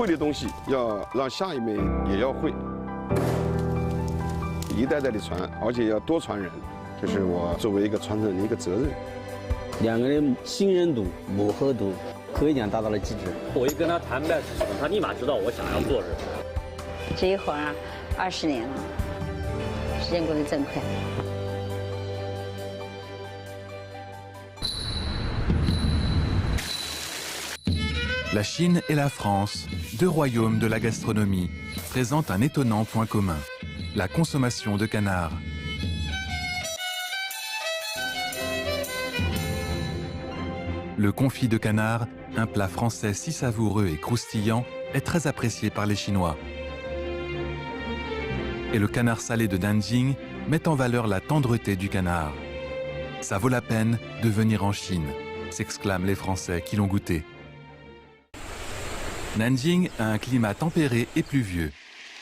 会的东西要让下一辈也要会，一代代的传，而且要多传人，这是我作为一个传承人的一个责任。两个人信任度、磨合度可以讲达到了极致。我一跟他谈判是什么，他立马知道我想要做什么。这一会儿20年了，时间过得真快。 La Chine et la France, deux royaumes de la gastronomie, présentent un étonnant point commun, la consommation de canard. Le confit de canard, un plat français si savoureux et croustillant, est très apprécié par les Chinois. Et le canard salé de Nanjing met en valeur la tendreté du canard. Ça vaut la peine de venir en Chine, s'exclament les Français qui l'ont goûté. Nanjing a un climat tempéré et pluvieux.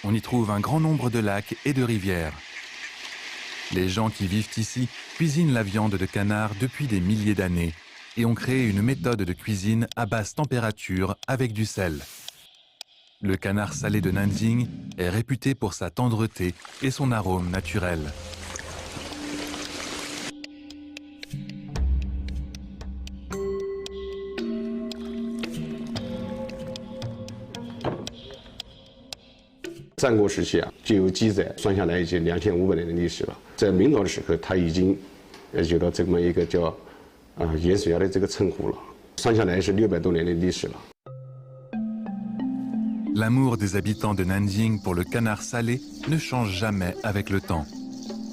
On y trouve un grand nombre de lacs et de rivières. Les gens qui vivent ici cuisinent la viande de canard depuis des milliers d'années et ont créé une méthode de cuisine à basse température avec du sel. Le canard salé de Nanjing est réputé pour sa tendreté et son arôme naturel. « 战国时期啊，就有记载，算下来已经2500年的历史了。在明朝的时候，它已经有了这么一个叫盐水鸭的这个称呼了，算下来是600多年的历史了。 L'amour des habitants de Nanjing pour le canard salé ne change jamais avec le temps.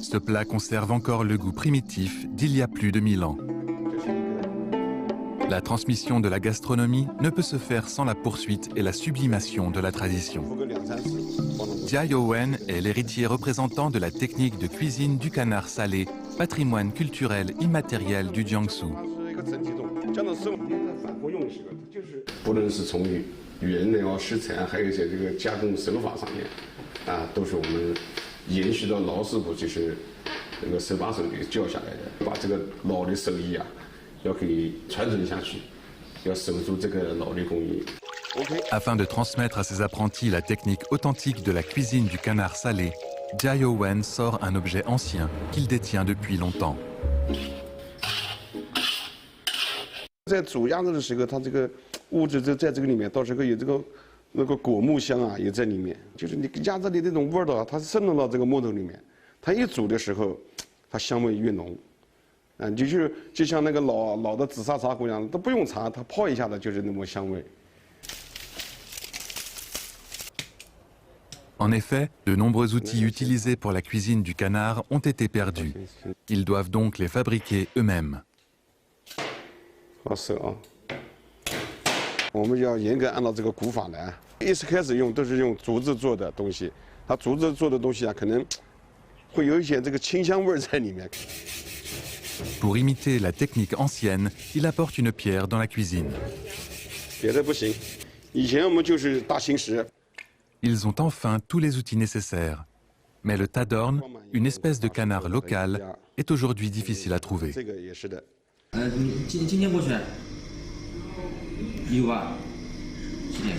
Ce plat conserve encore le goût primitif d'il y a plus de 1000 ans. La transmission de la gastronomie ne peut se faire sans la poursuite et la sublimation de la tradition. Jia Youwen est l'héritier représentant de la technique de cuisine du canard salé, patrimoine culturel immatériel du Jiangsu. 不论是从原料食材，还有一些这个加工手法上面，都是我们延续到老师傅就是那个手把手给教下来的，把这个老的手艺要给传承下去，要守住这个老的工艺。 Afin de transmettre à ses apprentis la technique authentique de la cuisine du canard salé, Jia Youwen sort un objet ancien qu'il détient depuis longtemps. 在煮鸭子的时候，它这个物质在这个里面，到时候有这个那个果木香啊，也在里面。就是你鸭子的那种味道，它渗入到这个木头里面，它一煮的时候，它香味越浓。就像那个老的紫砂茶壶一样，都不用茶，它泡一下子就是那么香味。 En effet, de nombreux outils utilisés pour la cuisine du canard ont été perdus. Ils doivent donc les fabriquer eux-mêmes. 好手啊！我们要严格按照这个古法来。一开始用都是用竹子做的东西，它竹子做的东西啊，可能会有一些这个清香味在里面。 Pour imiter la technique ancienne, il apporte une pierre dans la cuisine. 别的不行，以前我们就是大青石。 Ils ont enfin tous les outils nécessaires. Mais le tadorn, une espèce de canard local, est aujourd'hui difficile à trouver. 这个也是的。今天过去有吧？10点，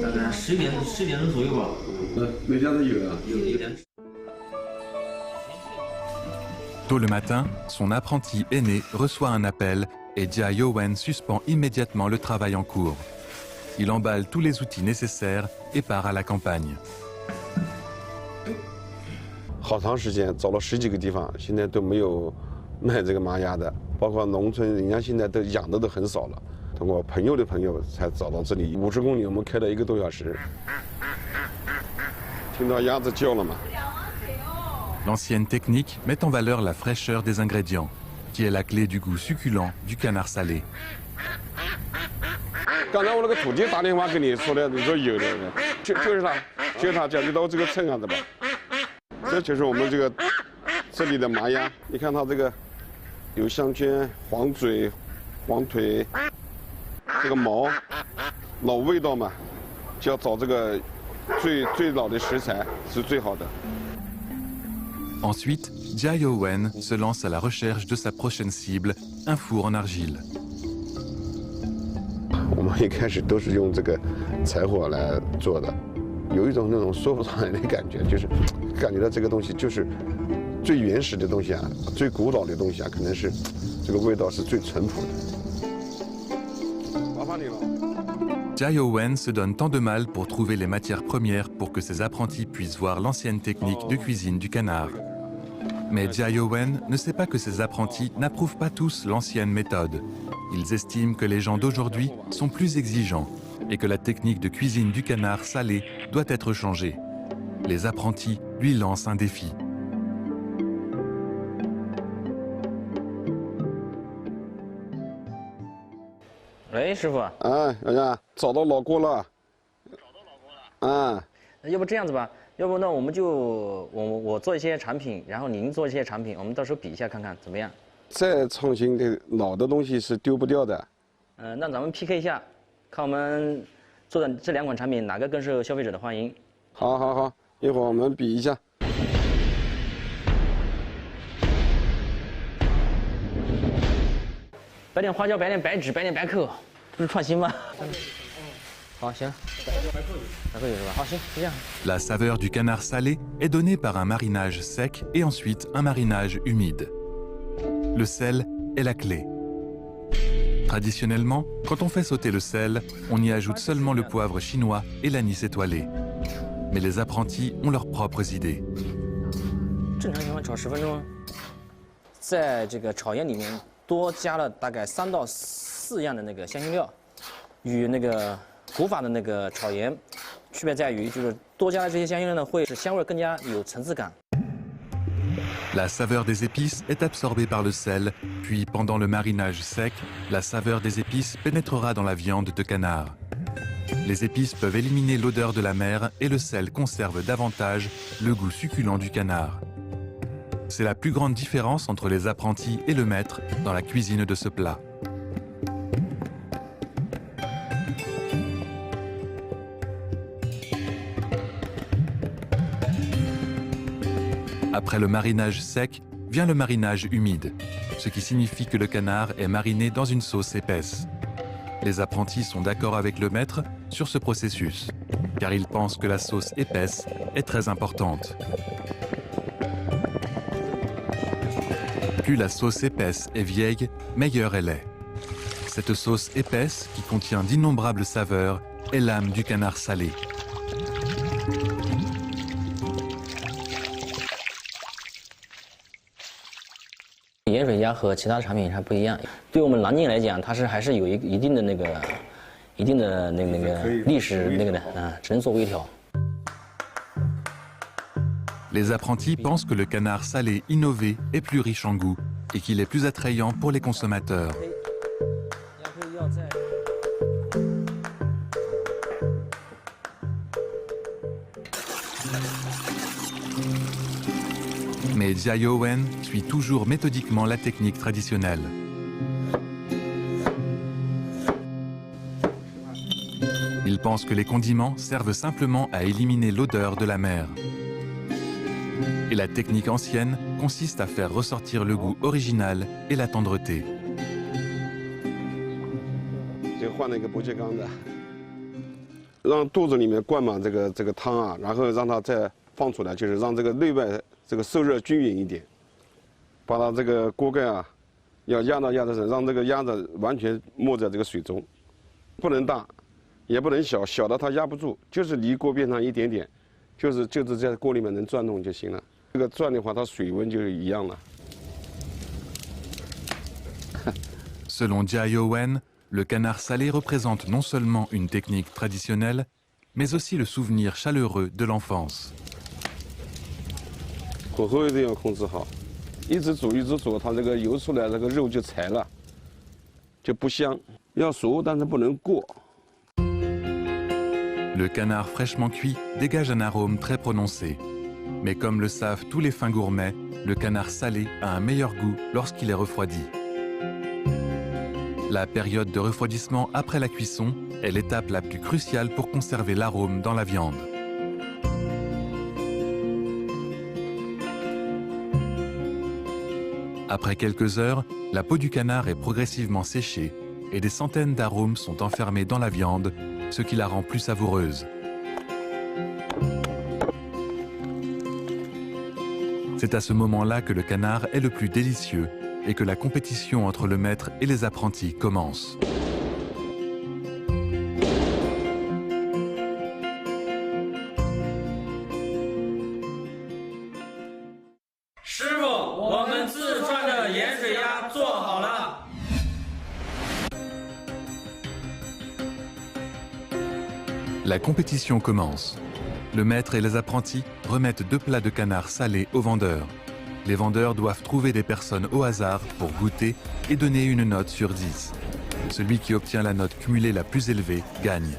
大概10点钟左右吧。每家都有啊。有点。 Tôt le matin, son apprenti aîné reçoit un appel et Jia Youwen suspend immédiatement le travail en cours. Il emballe tous les outils nécessaires et part à la campagne. 好长时间找了10几个地方，现在都没有卖这个麻鸭的，包括农村，人家现在都养的都很少了。通过朋友的朋友才找到这里，50公里，我们开了1个多小时。听到鸭子叫了吗？ L'ancienne technique met en valeur la fraîcheur des ingrédients, qui est la clé du goût succulent du canard salé. 刚才我那个土地打电话跟你说的，你说有的，就是他讲你到这个秤上的吧。这就是我们这里的麻鸭，你看它这个有香圈、黄嘴、黄腿，这个毛，老味道嘛，就要找这个最老的食材是最好的。 Ensuite, Jia Youwen se lance à la recherche de sa prochaine cible, un four en argile. 我们一开始都是用这个柴火来做的，有一种那种说不上来的感觉，就是感觉到这个东西就是最原始的东西啊，最古老的东西啊，可能是这个味道是最淳朴的。麻烦你了。Jia Youwen se donne tant de mal pour trouver les matières premières pour que ses apprentis puissent voir l'ancienne technique de cuisine du canard. Mais Jia Youwen ne sait pas que ses apprentis n'approuvent pas tous l'ancienne méthode. Ils estiment que les gens d'aujourd'hui sont plus exigeants et que la technique de cuisine du canard salé doit être changée. Les apprentis lui lancent un défi. 喂，师傅。哎，小佳，找到老郭了。啊，要不这样子吧，要不那我们就我做一些产品，然后您做一些产品，我们到时候比一下看看怎么样？再创新的老的东西是丢不掉的。那咱们 PK 一下，看我们做的这2款产品哪个更受消费者的欢迎。好，好，好，一会儿我们比一下。摆点花椒，摆点白芷，摆点白蔻，这不是创新吗？好，行，白蔻有是吧？好，行，就这样。La saveur du canard salé est donnée par un marinage sec et ensuite un marinage humide. Le sel est la clé. Traditionnellement, quand on fait sauter le sel, on y ajoute seulement le poivre chinois et l'anis étoilé. Mais les apprentis ont leurs propres idées. 正常情况炒10分钟，在这个炒盐里面多加了大概3到4样的那个香辛料，与那个古法的那个炒盐区别在于，就是多加了这些香辛料呢，会使香味更加有层次感。 La saveur des épices est absorbée par le sel, puis pendant le marinage sec, la saveur des épices pénétrera dans la viande de canard. Les épices peuvent éliminer l'odeur de la mer et le sel conserve davantage le goût succulent du canard. C'est la plus grande différence entre les apprentis et le maître dans la cuisine de ce plat. Après le marinage sec, vient le marinage humide, ce qui signifie que le canard est mariné dans une sauce épaisse. Les apprentis sont d'accord avec le maître sur ce processus, car ils pensent que la sauce épaisse est très importante. Plus la sauce épaisse est vieille, meilleure elle est. Cette sauce épaisse, qui contient d'innombrables saveurs, est l'âme du canard salé. 盐水鸭和其他产品还不一样，对我们南京来讲，它还是有一定的那个历史只能做微调。 Les apprentis pensent que le canard salé innové est plus riche en goût et qu'il est plus attrayant pour les consommateurs. Mais Jia Youwen suit toujours méthodiquement la technique traditionnelle. Il pense que les condiments servent simplement à éliminer l'odeur de la mer. Et la technique ancienne consiste à faire ressortir le goût original et la tendreté. 就换了一个不锈钢的，让肚子里面灌满这个汤啊，然后让它再放出来，就是让这个内外这个受热均匀一点。把它这个锅盖啊，要压到鸭子上，让这个鸭子完全没在这个水中，不能大，也不能小，小的它压不住，就是离锅边上一点点，就是在锅里面能转动就行了。这个转的话，它水温就一样了。Selon Jia Youwen, le canard salé représente non seulement une technique traditionnelle, mais aussi le souvenir chaleureux de l'enfance. 火候一定要控制好，一直煮，它这个油出来，这个肉就柴了，就不香。要熟，但是不能过。 Le canard fraîchement cuit dégage un arôme très prononcé. Mais comme le savent tous les fins gourmets, le canard salé a un meilleur goût lorsqu'il est refroidi. La période de refroidissement après la cuisson est l'étape la plus cruciale pour conserver l'arôme dans la viande. Après quelques heures, la peau du canard est progressivement séchée et des centaines d'arômes sont enfermés dans la viande, ce qui la rend plus savoureuse. C'est à ce moment-là que le canard est le plus délicieux et que la compétition entre le maître et les apprentis commence. 师傅，我们自涮的盐水鸭做好了。 La compétition commence. Le maître et les apprentis remettent 2 plats de canard salé aux vendeurs. Les vendeurs doivent trouver des personnes au hasard pour goûter et donner une note sur 10. Celui qui obtient la note cumulée la plus élevée gagne.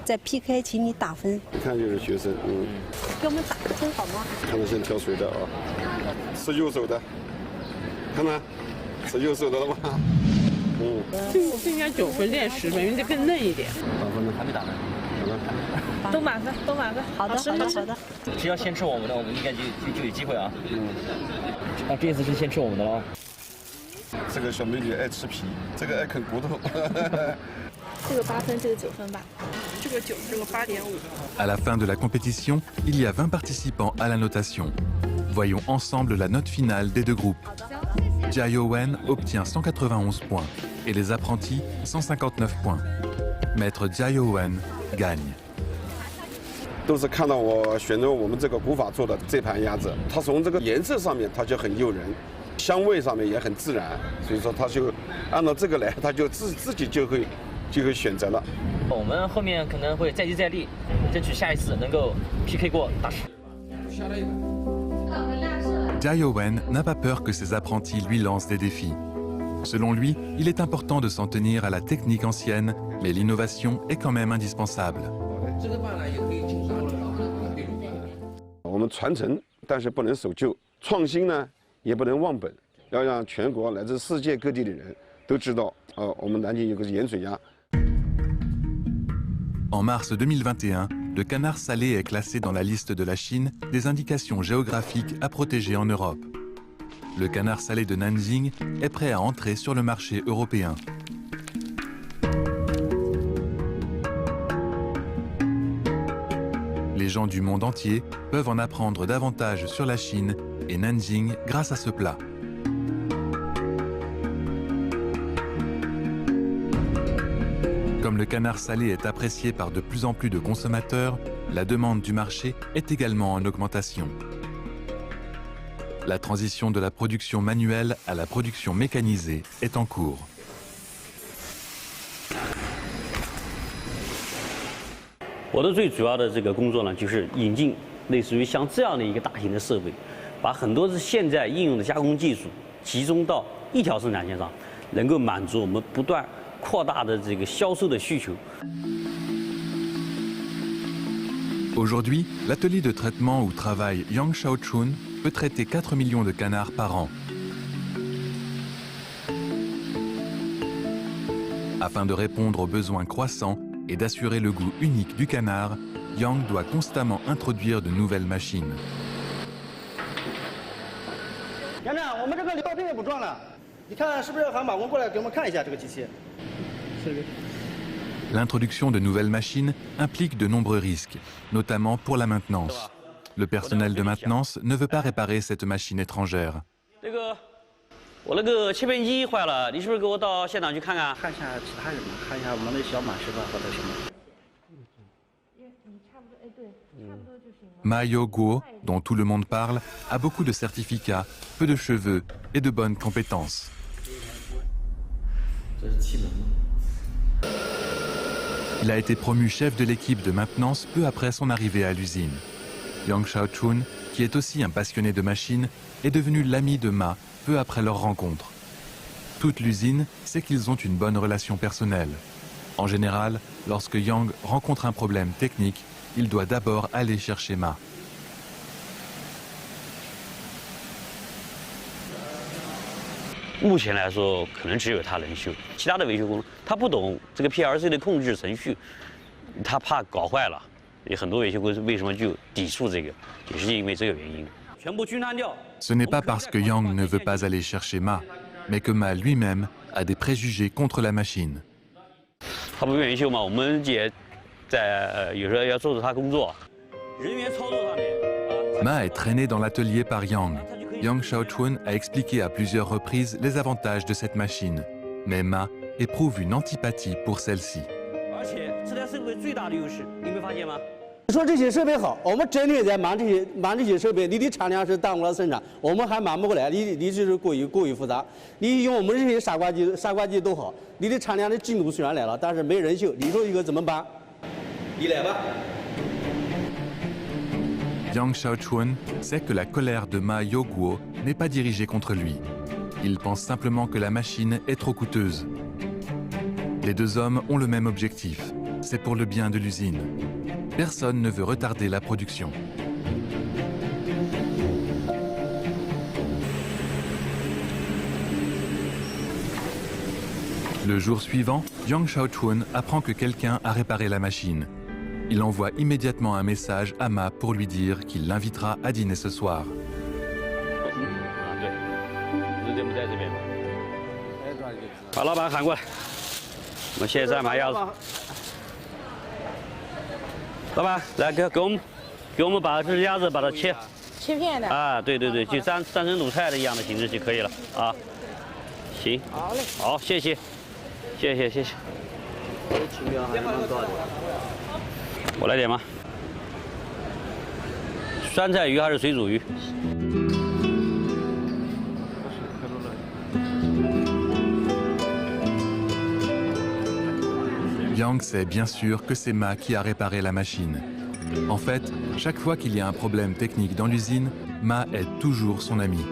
在 PK 请你打分， 你看就是学生，给我们打个分好吗？ 看他先挑水的啊，是右手的，看看，是右手的了吗？这应该9分练10分，因为这更嫩一点。满分还没打呢。都满分，都满分。好的，好的，好的。只要先吃我们的，我们应该就有机会啊。啊，这次是先吃我们的了。这个小美女爱吃皮，这个爱啃骨头。这个8分，这个9分吧。这个9，这个8.5。À la fin de la compétition, il y a 20 participants à la notation. Voyons ensemble la note finale des 2 groupes. Jia Youwen obtient 191 points et les apprentis 159 points. Maître Jia Youwen gagne. 都是看到我选择我们这个古法做的这盘鸭子，它从这个颜色上面它就很诱人，香味上面也很自然，所以说它就按照这个来，它就自己就会选择了。我们后面可能会再接再厉，争取下一次能够 PK 过大师。 Jia Youwen n'a pas peur que ses apprentis lui lancent des défis. Selon lui, il est important de s'en tenir à la technique ancienne, mais l'innovation est quand même indispensable. 我们传承，但是不能守旧；创新呢，也不能忘本，要让全国乃至世界各地的人都知道，我们南京有个盐水鸭。 En mars 2021, le canard salé est classé dans la liste de la Chine des indications géographiques à protéger en Europe. Le canard salé de Nanjing est prêt à entrer sur le marché européen. Les gens du monde entier peuvent en apprendre davantage sur la Chine et Nanjing grâce à ce plat. Comme le canard salé est apprécié par de plus en plus de consommateurs, la demande du marché est également en augmentation. La transition de la production manuelle à la production mécanisée est en cours. 我的最主要的这个工作呢，就是引进类似于像这样的一个大型的设备，把很多是现在应用的加工技术集中到一条生产线上，能够满足我们不断扩大的这个销售的需求。 Aujourd'hui, l'atelier de traitement où travaille Yang Shaochun peut traiter 4 millions de canards par an. Afin de répondre aux besoins croissants et d'assurer le goût unique du canard, Yang doit constamment introduire de nouvelles machines. 园长，我们这个料这也不撞了，你看是不是喊马工过来给我们看一下这个机器？是的。 L'introduction de nouvelles machines implique de nombreux risques, notamment pour la maintenance. Le personnel de maintenance ne veut pas réparer cette machine étrangère. 我那个切片机坏了，你是不是给我到现场去看看？看一下其他人嘛，看一下我们的小马是吧，或者什么。 Ma Yo-guo, dont tout le monde parle, a beaucoup de certificats, peu de cheveux et de bonnes compétences. Il a été promu chef de l'équipe de maintenance peu après son arrivée à l'usine. Yang Shaochun, qui est aussi un passionné de machines, est devenu l'ami de Ma peu après leur rencontre. Toute l'usine sait qu'ils ont une bonne relation personnelle. En général, lorsque Yang rencontre un problème technique, il doit d'abord aller chercher Ma. « 目前来说，可能只有他能修，其他的维修工他不懂这个 PLC 的控制程序，他怕搞坏了。有很多维修工为什么就抵触这个，也是因为这个原因。全部均摊掉。 Ce n'est pas parce que Yang ne veut pas aller chercher Ma, mais que Ma lui-même a des préjugés contre la machine. 他不愿意修嘛，我们也在有时候要做着他工作，人员操作上面。 Ma est traîné dans l'atelier par Yang. Yang Xiaochun a expliqué à plusieurs reprises les avantages de cette machine. Mais Ma éprouve une antipathie pour celle-ci. 而且这台设备最大的优势，你没发现吗？ 说这些设备好，我们真的在忙这些设备，你的产量是耽误了生产，我们还忙不过来，你就是过于复杂。你用我们这些砂挂机都好，你的产量的进度虽然来了，但是没人修，你说一个怎么办？你来吧。 Yang Xiaochun sait que la colère de Ma Yoguo n'est pas dirigée contre lui. Il pense simplement que la machine est trop coûteuse. Les deux hommes ont le même objectif, c'est pour le bien de l'usine. Personne ne veut retarder la production. Le jour suivant, Yang Xiaochun apprend que quelqu'un a réparé la machine. Il envoie immédiatement un message à Ma pour lui dire qu'il l'invitera à dîner ce soir. 把老板喊过来，我们现在买鸭子。老板，来给我们把这只鸭子把它切片的。啊，对，就当成卤菜的一样的形式就可以了啊。行，好嘞，好，谢谢。我来点吗？酸菜鱼还是水煮鱼？ Yang sait bien sûr que c'est Ma qui a réparé la machine. En fait, chaque fois qu'il y a un problème technique dans l'usine, Ma aide toujours son ami.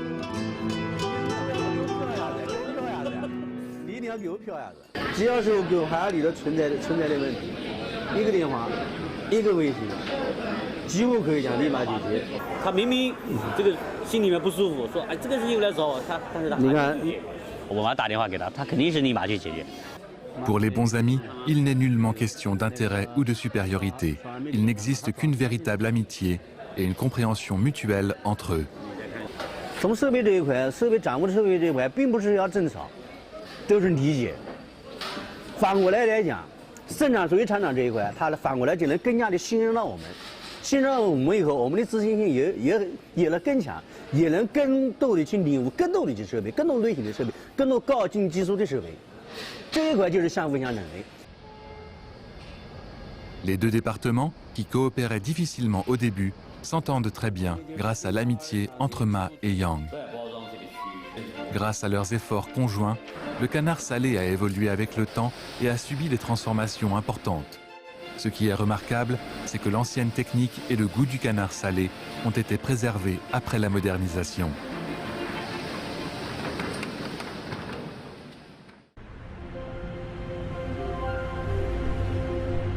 你一定要给我票鸭子，只要是给我海里头存在的问题，一个电话，一个微信，几乎可以讲立马解决。他明明这个心里面不舒服，说哎这个事情来找我，但是他你看，我妈打电话给他，他肯定是立马去解决。 Pour les bons amis, il n'est nullement question d'intérêt ou de supériorité. Il n'existe qu'une véritable amitié et une compréhension mutuelle entre eux. 从设备这一块，掌握的设备这一块，并不是要争吵，都是理解。反过来来讲，生产作为厂长这一块，他反过来就能更加的信任到我们，信任到我们以后，我们的自信心也能更强，也能更多的去领悟更多的设备，更多类型的设备，更多高精技术的设备。 这一块就是相辅相成的。 Les deux départements, qui coopéraient difficilement au début, s'entendent très bien grâce à l'amitié entre Ma et Yang. Grâce à leurs efforts conjoints, le canard salé a évolué avec le temps et a subi des transformations importantes. Ce qui est remarquable, c'est que l'ancienne technique et le goût du canard salé ont été préservés après la modernisation.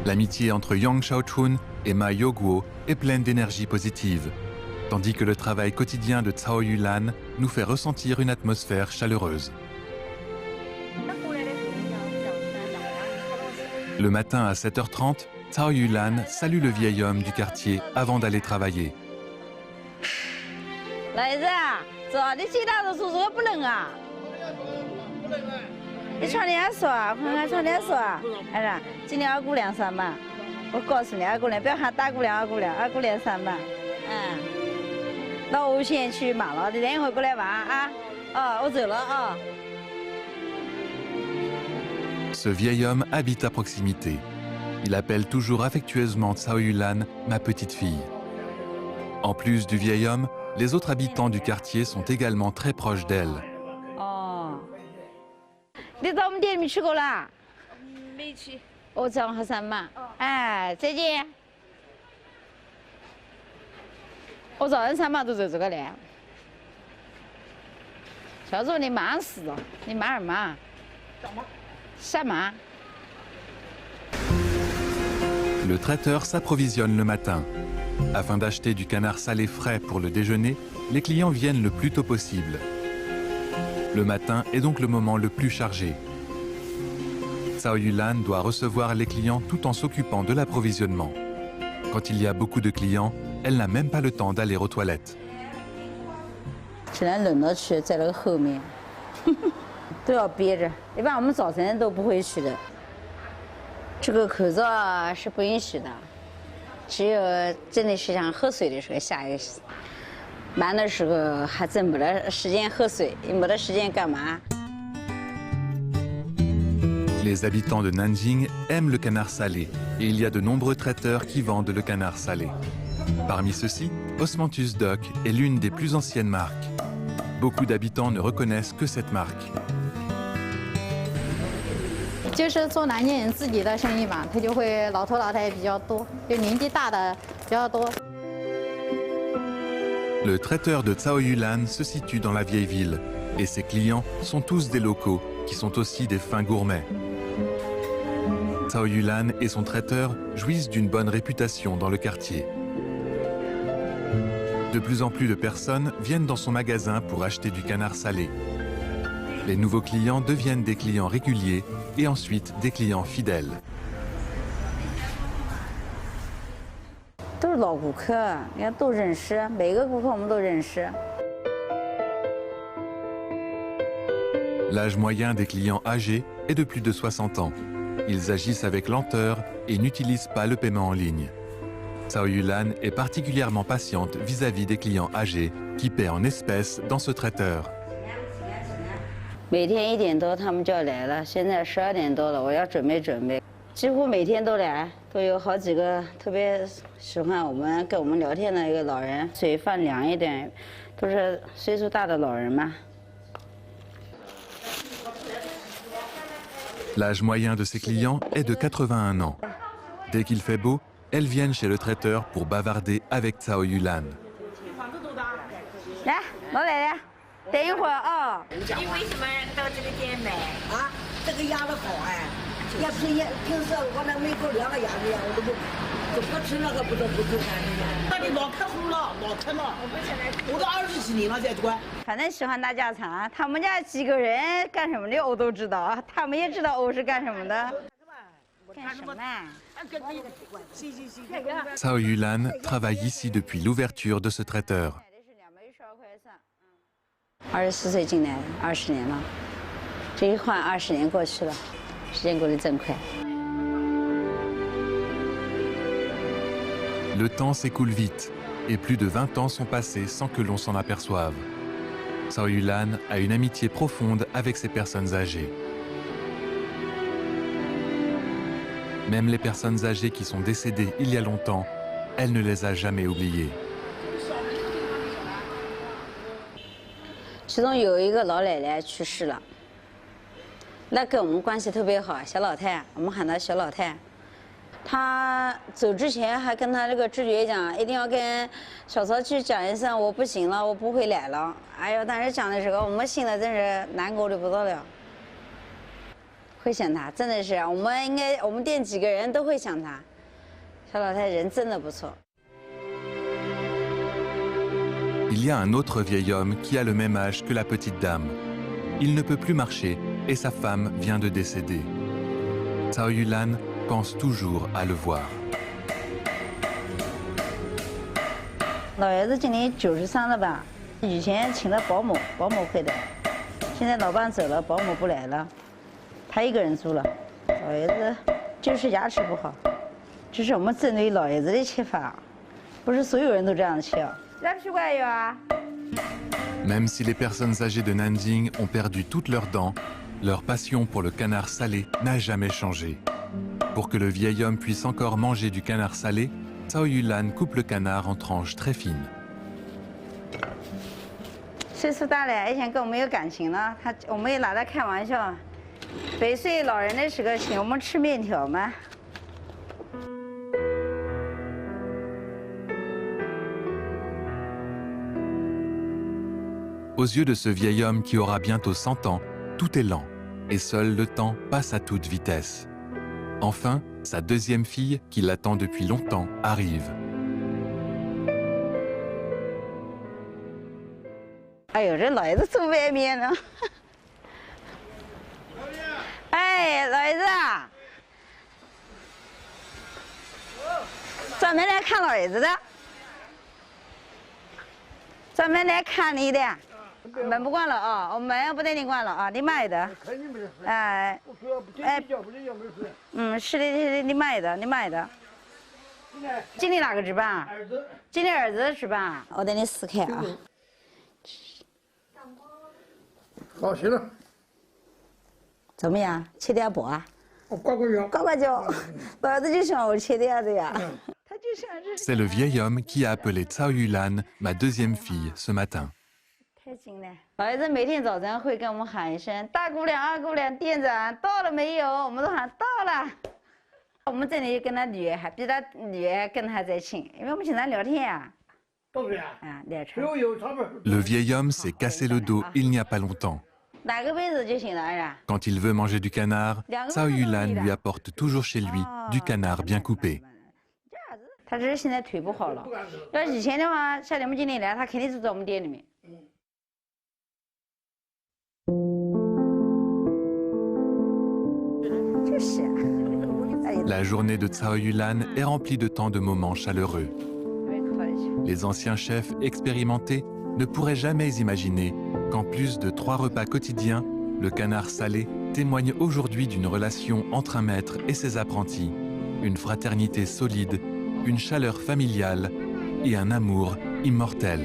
L'amitié entre Yang Xiaochun et Ma Yoguo est pleine d'énergie positive, tandis que le travail quotidien de Cao Yulan nous fait ressentir une atmosphère chaleureuse. Le matin à 7h30, Cao Yulan salue le vieil homme du quartier avant d'aller travailler. 来子啊，走，你其他的叔叔不能啊。你穿点说，看看穿点说，儿子，今天2姑娘上班，我告诉你，2姑娘不要喊大姑娘、2姑娘，2姑娘上班。那我先去忙了，你等一会儿过来玩啊。哦，我走了啊。 Ce vieil homme habite à proximité. Il appelle toujours affectueusement Cao Yulan ma petite fille. En plus du vieil homme, les autres habitants du quartier sont également très proches d'elle. 你到我们店里面去过啦？没去。我正好上班。哎，再见。我早上上班都走这个来。小周，你忙死了，你忙什么？什么？ Le traiteur s'approvisionne le matin. Afin d'acheter du canard salé frais pour le déjeuner, les clients viennent le plus tôt possible. Le matin est donc le moment le plus chargé. Cao Yulan doit recevoir les clients tout en s'occupant de l'approvisionnement. Quand il y a beaucoup de clients, elle n'a même pas le temps d'aller aux toilettes. 只能轮到去在那个后面。都要憋着，一般我们早晨都不会去的。这个口罩是不允许的，只有真的是想喝水的时候下一个，忙的时候还真没得时间喝水，也没得时间干嘛。 Les habitants de Nanjing aiment le canard salé et il y a de nombreux traiteurs qui vendent le canard salé. Parmi ceux-ci, Osmanthus Duck est l'une des plus anciennes marques. Beaucoup d'habitants ne reconnaissent que cette marque. 就是做南京人自己的生意嘛，他就会老头老太太比较多，就年纪大的比较多。 Le traiteur de Cao Yulan se situe dans la vieille ville et ses clients sont tous des locaux qui sont aussi des fins gourmets. Cao Yulan et son traiteur jouissent d'une bonne réputation dans le quartier. De plus en plus de personnes viennent dans son magasin pour acheter du canard salé. Les nouveaux clients deviennent des clients réguliers et ensuite des clients fidèles. 都是老顾客，人家都认识，每个顾客我们都认识。 L'âge moyen des clients âgés est de plus de 60 ans. Ils agissent avec lenteur et n'utilisent pas le paiement en ligne. Cao Yulan est particulièrement patiente vis-à-vis des clients âgés qui paient en espèces dans ce traiteur. 每天1点多他们就要来了，现在12点多了，我要准备准备。几乎每天都来，都有好几个特别喜欢跟我们聊天的一个老人，水放凉一点，都是岁数大的老人嘛。 L'âge moyen de ses clients est de 81 ans. Dès qu'il fait beau, elles viennent chez le traiteur pour bavarder avec Cao Yulan. 来，老奶奶，等一会儿啊。你为什么到这个店买啊？这个鸭子好哎，要平时我那美国2个鸭子呀，我都不吃那个不吃啥的。那你老看红了，老看了。我都20几年了在端。反正喜欢大家常，他们家几个人干什么的我都知道，他们也知道我是干什么的。干什么？ Cao Yulan travaille ici depuis l'ouverture de ce traiteur. 24岁进来的，20年了，这一换20年过去了，时间过得真快。 Le temps s'écoule vite et plus de 20 ans sont passés sans que l'on s'en aperçoive. Cao Yulan a une amitié profonde avec ces personnes âgées. Même les personnes âgées qui sont décédées il y a longtemps, elle ne les a jamais oubliées. 其中有一个老奶奶去世了，那跟我们关系特别好，小老太，我们喊她小老太。她走之前还跟她这个直觉讲，一定要跟小曹去讲一声，我不行了，我不回来了。哎呦，当时讲的时候，我们心里真是难过的不得了。会想她，真的是，我们店几个人都会想她。小老太人真的不错。 Il y a un autre vieil homme qui a le même âge que la petite dame. Il ne peut plus marcher et sa femme vient de décéder. Cao Yulan pense toujours à le voir. 老爷子今年93了吧？以前请了保姆，保姆会的。现在老伴走了，保姆不来了，他一个人住了。老爷子就是牙齿不好，这是我们针对老爷子的切法，不是所有人都这样切。 Même si les personnes âgées de Nanjing ont perdu toutes leurs dents, leur passion pour le canard salé n'a jamais changé. Pour que le vieil homme puisse encore manger du canard salé, Cao Yulan coupe le canard en tranches très fines. 岁数大了，以前跟我们有感情了，我们也拿他开玩笑。100岁老人的时候请我们吃面条嘛。 Aux yeux de ce vieil homme qui aura bientôt 100 ans, tout est lent, et seul le temps passe à toute vitesse. Enfin, sa deuxième fille, qui l'attend depuis longtemps, arrive. 哎呦，这老爷子住外面呢。哎，老爷子啊，专门来看老爷子的，专门来看你的。们不管了啊，我们不带你管了啊，你买的。哎，是的，你买的，你买的。今年哪个值班？儿子。今年儿子值班。我带你撕开啊。好，行了。怎么样？切点不啊？呱呱叫。呱呱叫，我儿子就喜欢我切的样子呀。 C'est le vieil homme qui a appelé Cao Yulan, ma deuxième fille, ce matin. 太近了，老爷子每天早晨会跟我们喊一声“大姑娘、二姑娘、店长到了没有”，我们都喊到了。我们这里就跟他女儿还比他女儿跟他在亲，因为我们经常聊天啊。都是呀。啊，聊天。Le vieil homme s'est cassé le dos il n'y a pas longtemps. 哪个位置就行了，儿子。 Quand il veut manger du canard, Cao Yulan lui apporte toujours chez lui du canard bien coupé. 他只是现在腿不好了，要以前的话，像你们经理来，他肯定是在我们店里面。 La journée de Cao Yulan est remplie de tant de moments chaleureux. Les anciens chefs expérimentés ne pourraient jamais imaginer qu'en plus de 3 repas quotidiens, le canard salé témoigne aujourd'hui d'une relation entre un maître et ses apprentis, une fraternité solide, une chaleur familiale et un amour immortel.